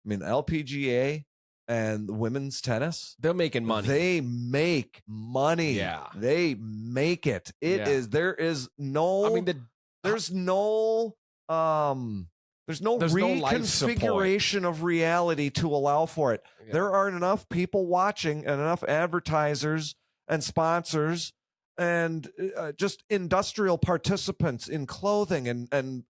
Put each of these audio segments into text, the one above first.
I mean, the LPGA and women's tennis, They're making money. They make money. Yeah. They make it. There is no, I mean, there's no reconfiguration of reality to allow for it. Yeah. There are enough people watching and enough advertisers and sponsors and just industrial participants in clothing and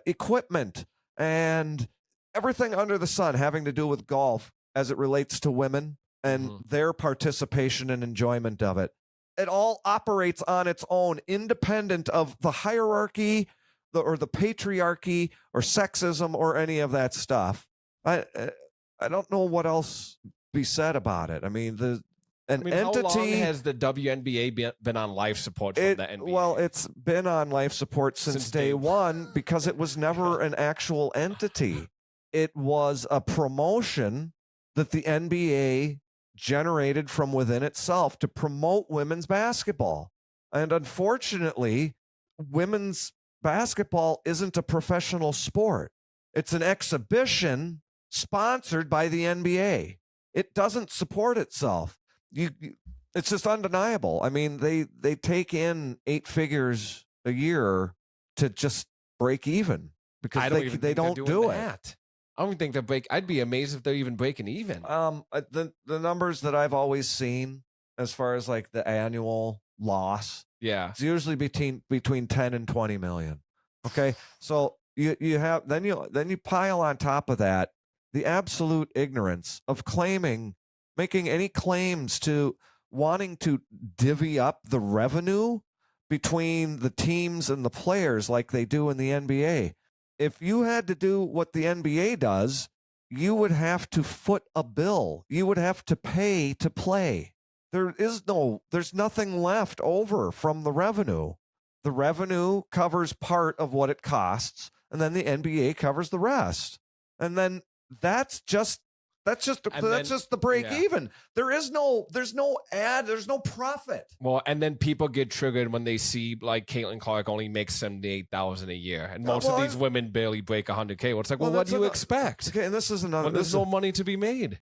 equipment and everything under the sun having to do with golf as it relates to women and their participation and enjoyment of it. It all operates on its own, independent of the hierarchy or the patriarchy or sexism or any of that stuff. I don't know what else be said about it. I mean, entity. How long has the WNBA been on life support from the NBA? Well, it's been on life support since day one because it was never an actual entity. It was a promotion that the NBA generated from within itself to promote women's basketball. And unfortunately, women's basketball isn't a professional sport. It's an exhibition sponsored by the NBA. It doesn't support itself. It's just undeniable. I mean, they take in 8 figures a year to just break even because they don't do it. I don't think they're break. I'd be amazed if they're even breaking even. The numbers that I've always seen as far as like the annual loss, it's usually between 10 and 20 million. Okay, so you have then you pile on top of that the absolute ignorance of making any claims to wanting to divvy up the revenue between the teams and the players like they do in the NBA. If you had to do what the NBA does, you would have to foot a bill. You would have to pay to play. There's nothing left over from the revenue. The revenue covers part of what it costs, and then the NBA covers the rest. And then that's just the break even. There's no profit. Well, and then people get triggered when they see like Caitlin Clark only makes $78,000 a year, and most of these women barely break $100K. Well, it's like, what do you expect? Okay, and this is another. When there's no money to be made.